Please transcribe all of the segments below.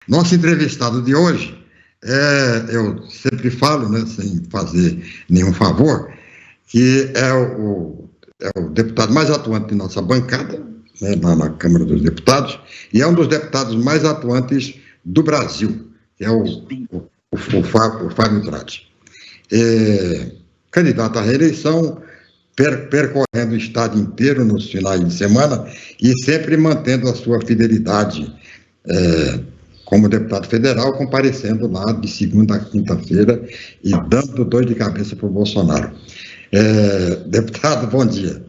Nosso entrevistado de hoje, eu sempre falo, né, sem fazer nenhum favor, que é o deputado mais atuante de nossa bancada, né, na Câmara dos Deputados, e é um dos deputados mais atuantes do Brasil, que é o Fábio Tradi. Candidato à reeleição, percorrendo o estado inteiro nos finais de semana e sempre mantendo a sua fidelidade como deputado federal, comparecendo lá de segunda a quinta-feira e dando dor de cabeça para o Bolsonaro. Deputado, bom dia.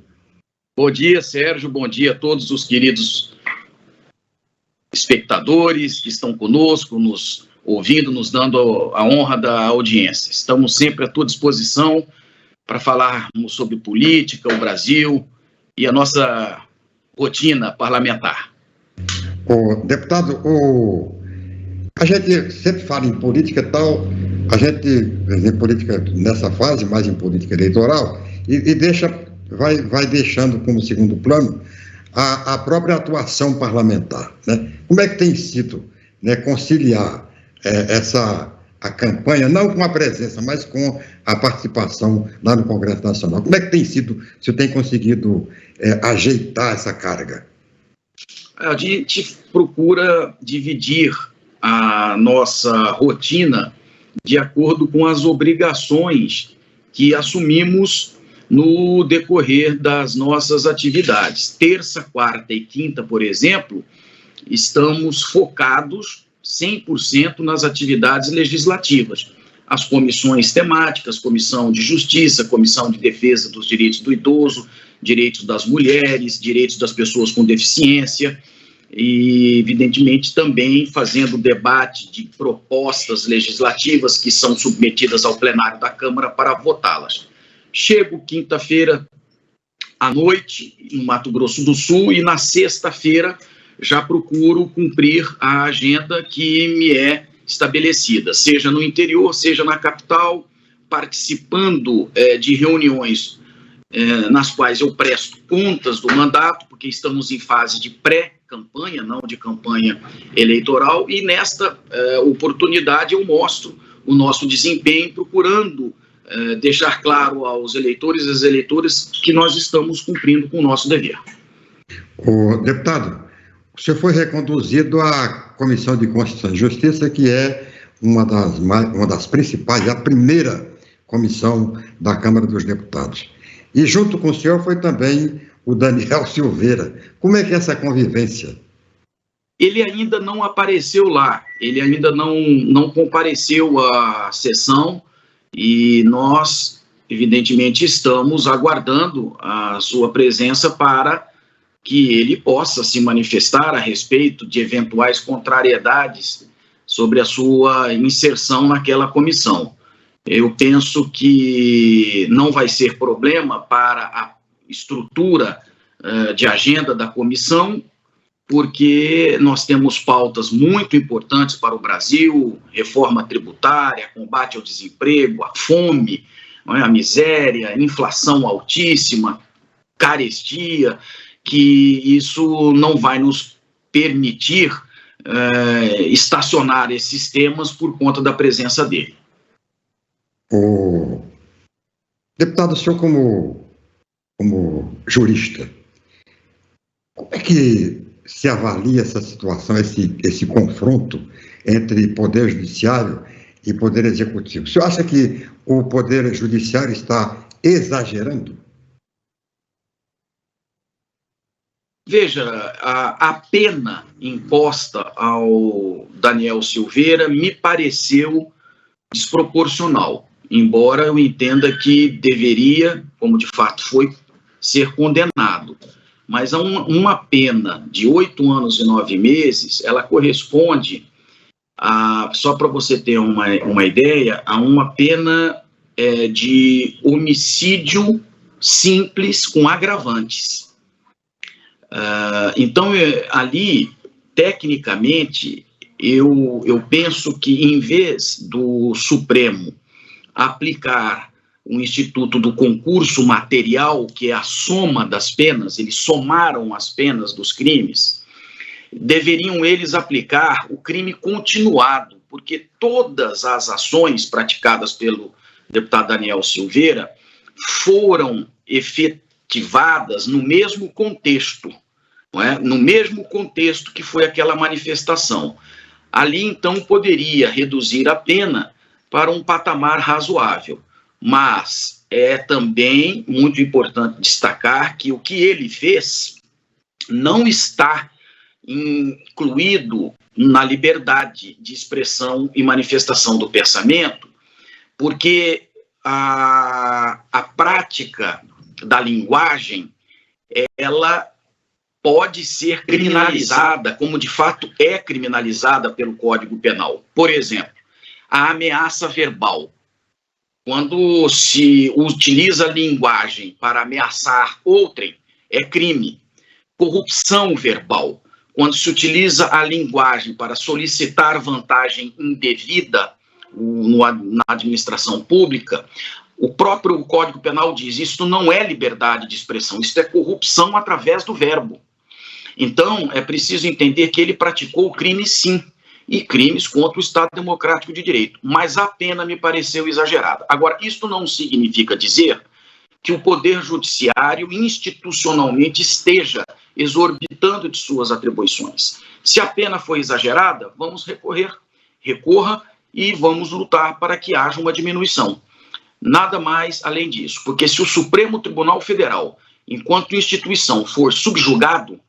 Bom dia, Sérgio. Bom dia a todos os queridos espectadores que estão conosco, nos ouvindo, nos dando a honra da audiência. Estamos sempre à tua disposição para falarmos sobre política, o Brasil e a nossa rotina parlamentar. Deputado, a gente sempre fala em política e tal, a gente, em política nessa fase, mais em política eleitoral, e vai deixando como segundo plano a própria atuação parlamentar, né? Como é que tem sido, né, conciliar a campanha, não com a presença, mas com a participação lá no Congresso Nacional? Como é que tem sido, se tem conseguido ajeitar essa carga? A gente procura dividir a nossa rotina de acordo com as obrigações que assumimos no decorrer das nossas atividades. Terça, quarta e quinta, por exemplo, estamos focados 100% nas atividades legislativas. As comissões temáticas, Comissão de Justiça, Comissão de Defesa dos Direitos do Idoso, Direitos das Mulheres, Direitos das Pessoas com Deficiência, e, evidentemente, também fazendo debate de propostas legislativas que são submetidas ao plenário da Câmara para votá-las. Chego quinta-feira à noite, no Mato Grosso do Sul, e na sexta-feira já procuro cumprir a agenda que me é estabelecida, seja no interior, seja na capital, participando de reuniões nas quais eu presto contas do mandato, porque estamos em fase de pré-campanha, não de campanha eleitoral, e nesta oportunidade eu mostro o nosso desempenho, procurando deixar claro aos eleitores e às eleitoras que nós estamos cumprindo com o nosso dever. Deputado, o senhor foi reconduzido à Comissão de Constituição e Justiça, que é uma das principais, a primeira comissão da Câmara dos Deputados. E junto com o senhor foi também o Daniel Silveira. Como é que é essa convivência? Ele ainda não apareceu lá, ele ainda não compareceu à sessão e nós, evidentemente, estamos aguardando a sua presença para que ele possa se manifestar a respeito de eventuais contrariedades sobre a sua inserção naquela comissão. Eu penso que não vai ser problema para a estrutura de agenda da comissão, porque nós temos pautas muito importantes para o Brasil: reforma tributária, combate ao desemprego, a fome, a miséria, inflação altíssima, carestia, que isso não vai nos permitir estacionar esses temas por conta da presença dele. Deputado, o senhor como jurista, como é que se avalia essa situação, esse confronto entre Poder Judiciário e Poder Executivo? O senhor acha que o Poder Judiciário está exagerando? Veja, a pena imposta ao Daniel Silveira me pareceu desproporcional, embora eu entenda que deveria, como de fato foi, ser condenado. Mas uma pena de 8 anos e 9 meses, ela corresponde só para você ter uma ideia, a uma pena de homicídio simples com agravantes. Então, ali, tecnicamente, eu penso que, em vez do Supremo aplicar o instituto do concurso material, que é a soma das penas, eles somaram as penas dos crimes, deveriam eles aplicar o crime continuado, porque todas as ações praticadas pelo deputado Daniel Silveira foram efetivadas no mesmo contexto, não é? No mesmo contexto que foi aquela manifestação. Ali, então, poderia reduzir a pena para um patamar razoável, mas é também muito importante destacar que o que ele fez não está incluído na liberdade de expressão e manifestação do pensamento, porque a prática da linguagem, ela pode ser criminalizada, como de fato é criminalizada pelo Código Penal. Por exemplo, a ameaça verbal. Quando se utiliza a linguagem para ameaçar outrem, é crime. Corrupção verbal. Quando se utiliza a linguagem para solicitar vantagem indevida na administração pública, o próprio Código Penal diz, isso não é liberdade de expressão, isso é corrupção através do verbo. Então, é preciso entender que ele praticou o crime, sim, e crimes contra o Estado Democrático de Direito, mas a pena me pareceu exagerada. Agora, isto não significa dizer que o Poder Judiciário institucionalmente esteja exorbitando de suas atribuições. Se a pena foi exagerada, vamos recorra e vamos lutar para que haja uma diminuição. Nada mais além disso, porque se o Supremo Tribunal Federal, enquanto instituição, for subjugado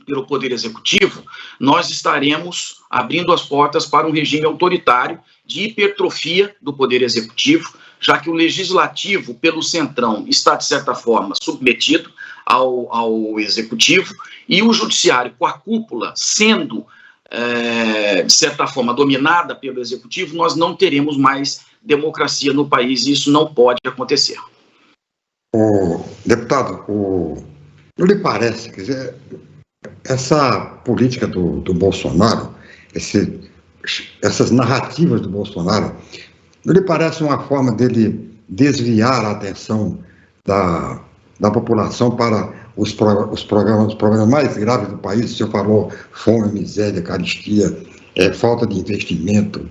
pelo Poder Executivo, nós estaremos abrindo as portas para um regime autoritário de hipertrofia do Poder Executivo, já que o Legislativo, pelo Centrão, está, de certa forma, submetido ao Executivo, e o Judiciário, com a cúpula, sendo, de certa forma, dominada pelo Executivo, nós não teremos mais democracia no país, e isso não pode acontecer. Deputado, não lhe parece, quer dizer, essa política do Bolsonaro, essas narrativas do Bolsonaro, não lhe parece uma forma dele desviar a atenção da população para os problemas mais graves do país? O senhor falou fome, miséria, carestia, falta de investimento.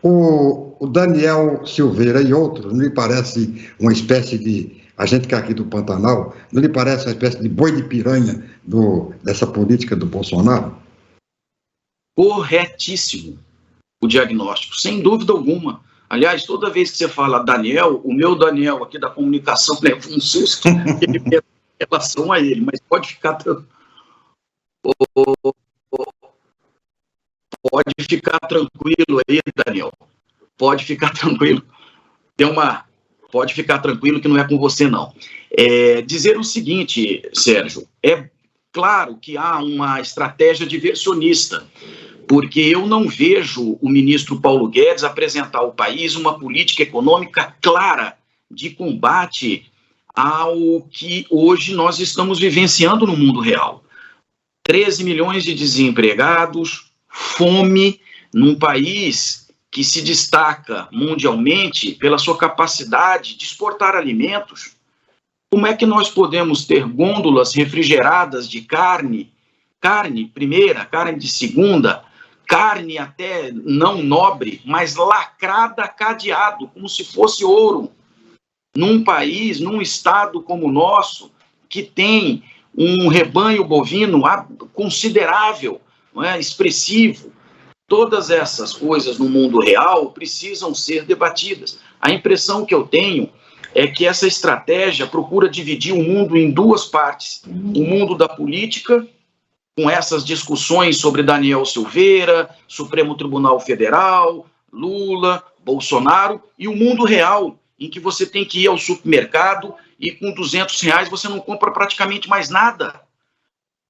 O Daniel Silveira e outros, não lhe parece uma espécie de, a gente que é aqui do Pantanal, não lhe parece uma espécie de boi de piranha dessa política do Bolsonaro? Corretíssimo o diagnóstico, sem dúvida alguma. Aliás, toda vez que você fala Daniel, o meu Daniel aqui da comunicação leva um susto em relação a ele, mas pode ficar tranquilo aí, Daniel. Pode ficar tranquilo. Pode ficar tranquilo que não é com você, não. Dizer o seguinte, Sérgio, é claro que há uma estratégia diversionista, porque eu não vejo o ministro Paulo Guedes apresentar ao país uma política econômica clara de combate ao que hoje nós estamos vivenciando no mundo real. 13 milhões de desempregados, fome, num país que se destaca mundialmente pela sua capacidade de exportar alimentos. Como é que nós podemos ter gôndolas refrigeradas de carne primeira, carne de segunda, carne até não nobre, mas lacrada, cadeado, como se fosse ouro, num país, num estado como o nosso, que tem um rebanho bovino considerável, não é, expressivo? Todas essas coisas no mundo real precisam ser debatidas. A impressão que eu tenho é que essa estratégia procura dividir o mundo em duas partes. O mundo da política, com essas discussões sobre Daniel Silveira, Supremo Tribunal Federal, Lula, Bolsonaro, e o mundo real, em que você tem que ir ao supermercado e com R$200 você não compra praticamente mais nada.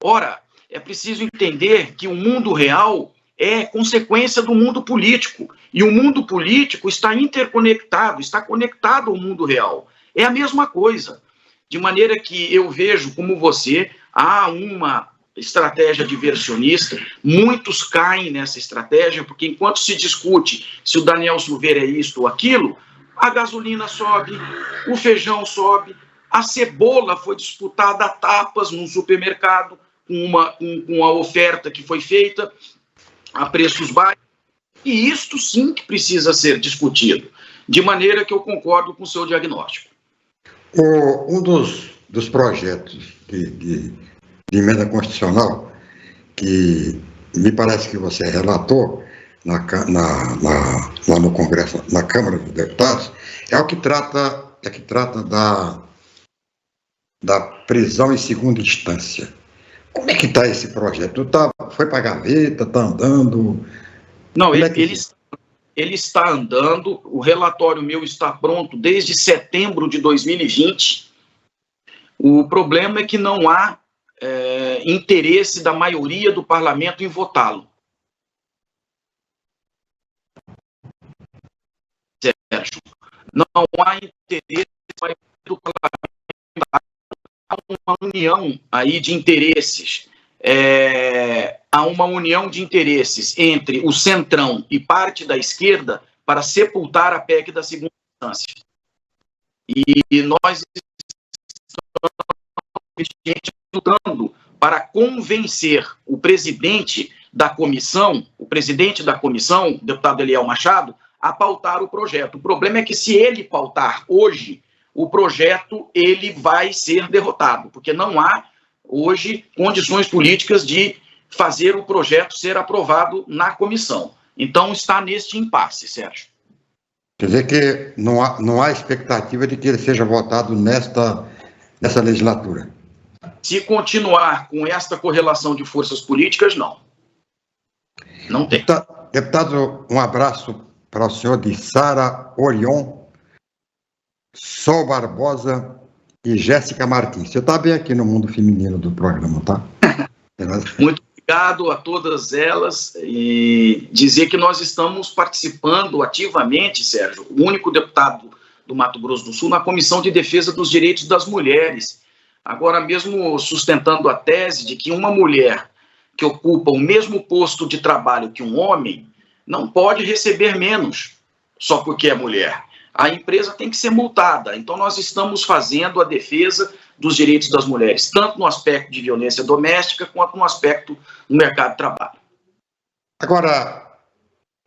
Ora, é preciso entender que o mundo real é consequência do mundo político, e o mundo político está interconectado, está conectado ao mundo real. É a mesma coisa, de maneira que eu vejo, como você, há uma estratégia diversionista, muitos caem nessa estratégia, porque enquanto se discute se o Daniel Silveira é isto ou aquilo, a gasolina sobe, o feijão sobe, a cebola foi disputada a tapas num supermercado, com a oferta que foi feita a preços baixos, e isto sim que precisa ser discutido, de maneira que eu concordo com o seu diagnóstico. Um dos projetos de emenda constitucional que me parece que você relatou lá no Congresso, na Câmara dos Deputados, é o que trata da prisão em segunda instância. Como é que está esse projeto? Foi para a gaveta, está andando? Não, ele está andando, o relatório meu está pronto desde setembro de 2020. O problema é que não há interesse da maioria do parlamento em votá-lo. Sérgio, não há interesse da maioria do parlamento. Há uma união aí de interesses. Há uma união de interesses entre o centrão e parte da esquerda para sepultar a PEC da segunda instância. E nós estamos lutando para convencer o presidente da comissão, o deputado Eliel Machado, a pautar o projeto. O problema é que se ele pautar hoje, o projeto ele vai ser derrotado, porque não há hoje condições políticas de fazer o projeto ser aprovado na comissão. Então está neste impasse, Sérgio. Quer dizer que não há expectativa de que ele seja votado nessa legislatura? Se continuar com esta correlação de forças políticas, não. Não tem. Deputado, um abraço para o senhor de Sara Orion, Sol Barbosa e Jéssica Martins. Você está bem aqui no mundo feminino do programa, tá? Muito obrigado a todas elas e dizer que nós estamos participando ativamente, Sérgio, o único deputado do Mato Grosso do Sul na Comissão de Defesa dos Direitos das Mulheres. Agora mesmo sustentando a tese de que uma mulher que ocupa o mesmo posto de trabalho que um homem não pode receber menos só porque é mulher. A empresa tem que ser multada. Então, nós estamos fazendo a defesa dos direitos das mulheres, tanto no aspecto de violência doméstica, quanto no aspecto do mercado de trabalho. Agora,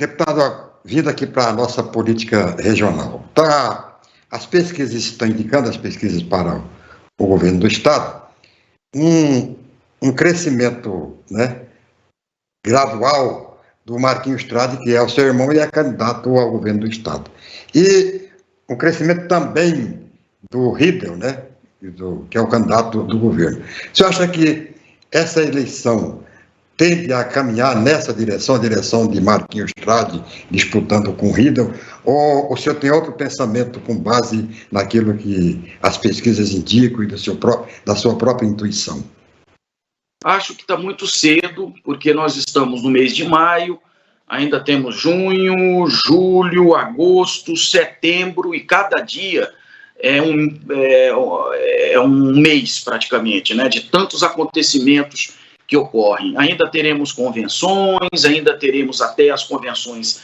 deputado, vindo aqui para a nossa política regional, as pesquisas estão indicando, as pesquisas para o governo do Estado, um crescimento, né, gradual do Marquinhos Trade, que é o seu irmão e é candidato ao governo do Estado. E um crescimento também do Riedel, né, que é o candidato do governo. Você acha que essa eleição tende a caminhar nessa direção, a direção de Marquinhos Trade disputando com o Riedel, ou o senhor tem outro pensamento com base naquilo que as pesquisas indicam e da sua própria intuição? Acho que está muito cedo, porque nós estamos no mês de maio, ainda temos junho, julho, agosto, setembro, e cada dia é um mês praticamente, né, de tantos acontecimentos que ocorrem. Ainda teremos convenções, ainda teremos até as convenções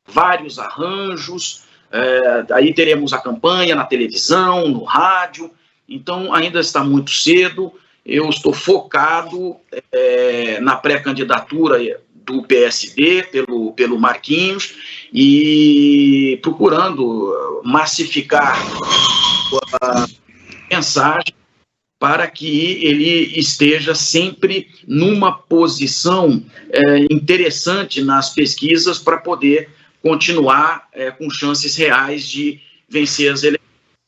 vários arranjos, aí teremos a campanha na televisão, no rádio, então ainda está muito cedo. Eu estou focado na pré-candidatura do PSD pelo Marquinhos e procurando massificar a mensagem para que ele esteja sempre numa posição interessante nas pesquisas para poder continuar com chances reais de vencer as eleições,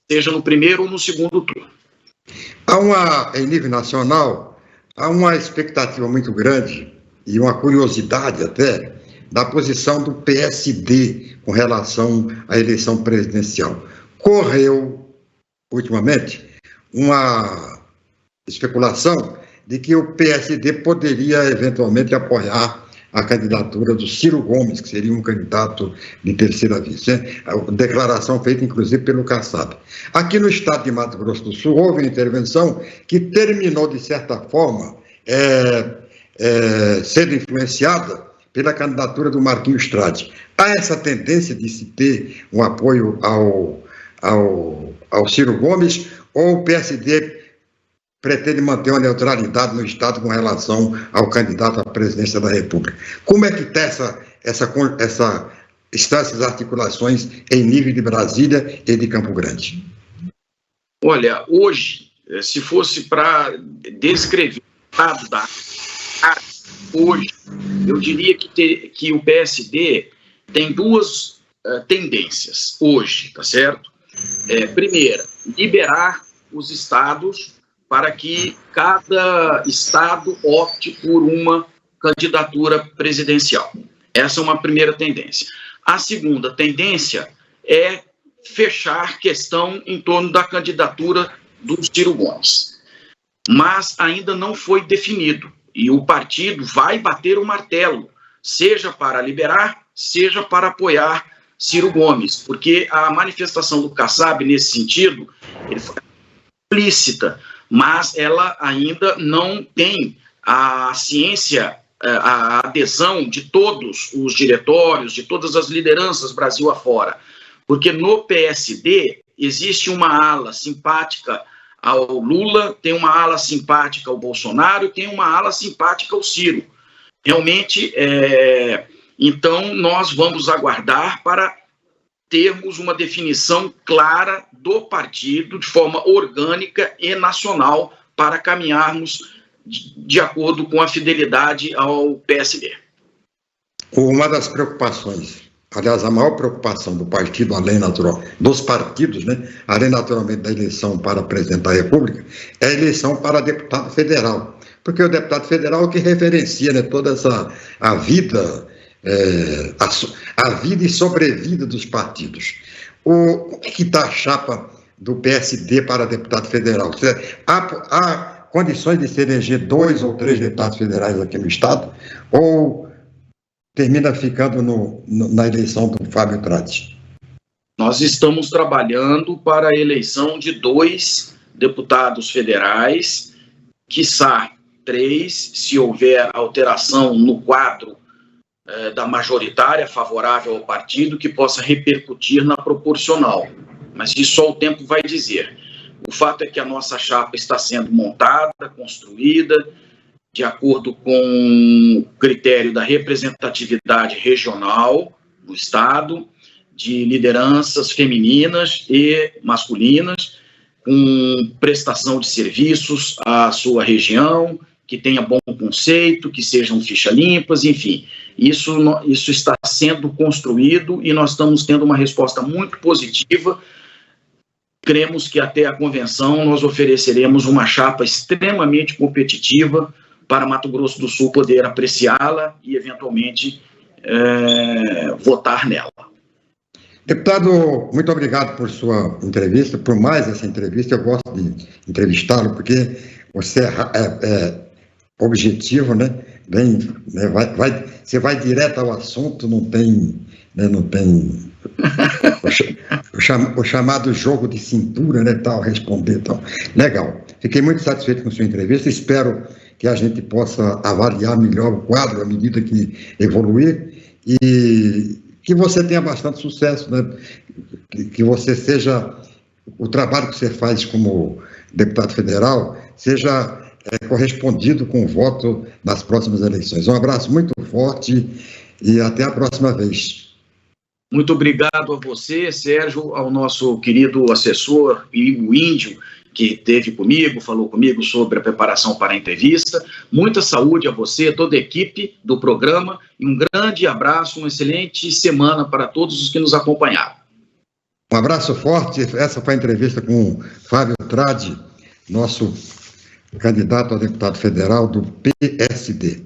seja no primeiro ou no segundo turno. Em nível nacional, há uma expectativa muito grande e uma curiosidade até da posição do PSD com relação à eleição presidencial. Correu, ultimamente, uma especulação de que o PSD poderia eventualmente apoiar a candidatura do Ciro Gomes, que seria um candidato de terceira via, né? A declaração feita, inclusive, pelo Kassab. Aqui no estado de Mato Grosso do Sul, houve uma intervenção que terminou, de certa forma, sendo influenciada pela candidatura do Marquinhos Trade. Há essa tendência de se ter um apoio ao Ciro Gomes, ou o PSD pretende manter uma neutralidade no Estado com relação ao candidato à presidência da República. Como é que está essas articulações em nível de Brasília e de Campo Grande? Olha, hoje, se fosse para descrever o estado da hoje, eu diria que o PSD tem duas tendências hoje, tá certo? Primeira, liberar os estados para que cada estado opte por uma candidatura presidencial. Essa é uma primeira tendência. A segunda tendência é fechar questão em torno da candidatura do Ciro Gomes. Mas ainda não foi definido. E o partido vai bater o martelo, seja para liberar, seja para apoiar Ciro Gomes, porque a manifestação do Kassab, nesse sentido, ele foi explícita, mas ela ainda não tem a ciência, a adesão de todos os diretórios, de todas as lideranças Brasil afora, porque no PSD existe uma ala simpática ao Lula, tem uma ala simpática ao Bolsonaro, tem uma ala simpática ao Ciro. Realmente, então, nós vamos aguardar para termos uma definição clara do partido, de forma orgânica e nacional, para caminharmos de acordo com a fidelidade ao PSD. Uma das preocupações, aliás, a maior preocupação do partido, além natural, dos partidos, né, além naturalmente da eleição para presidente da República, é a eleição para deputado federal. Porque o deputado federal é o que referencia, né, toda a vida, a vida e sobrevida dos partidos. Como é que está a chapa do PSD para deputado federal? Há condições de se eleger 2 ou 3 deputados federais aqui no Estado? Ou termina ficando na eleição do Fábio Tradi? Nós estamos trabalhando para a eleição de 2 deputados federais, quiçá 3, se houver alteração no quadro da majoritária favorável ao partido, que possa repercutir na proporcional. Mas isso só o tempo vai dizer. O fato é que a nossa chapa está sendo montada, construída, de acordo com o critério da representatividade regional no Estado, de lideranças femininas e masculinas, com prestação de serviços à sua região, que tenha bom conceito, que sejam fichas limpas, enfim. Isso está sendo construído e nós estamos tendo uma resposta muito positiva. Cremos que até a convenção nós ofereceremos uma chapa extremamente competitiva para Mato Grosso do Sul poder apreciá-la e, eventualmente, votar nela. Deputado, muito obrigado por sua entrevista, por mais essa entrevista. Eu gosto de entrevistá-lo porque você é objetivo, né? Você vai direto ao assunto, não tem o chamado jogo de cintura, né? Tal, responder, tal. Legal. Fiquei muito satisfeito com sua entrevista. Espero que a gente possa avaliar melhor o quadro à medida que evoluir e que você tenha bastante sucesso, né? Que você seja, o trabalho que você faz como deputado federal, seja correspondido com o voto nas próximas eleições. Um abraço muito forte e até a próxima vez. Muito obrigado a você, Sérgio, ao nosso querido assessor e o Índio, que esteve comigo, falou comigo sobre a preparação para a entrevista. Muita saúde a você, toda a equipe do programa, e um grande abraço, uma excelente semana para todos os que nos acompanharam. Um abraço forte. Essa foi a entrevista com o Fábio Tradi, nosso candidato a deputado federal do PSD.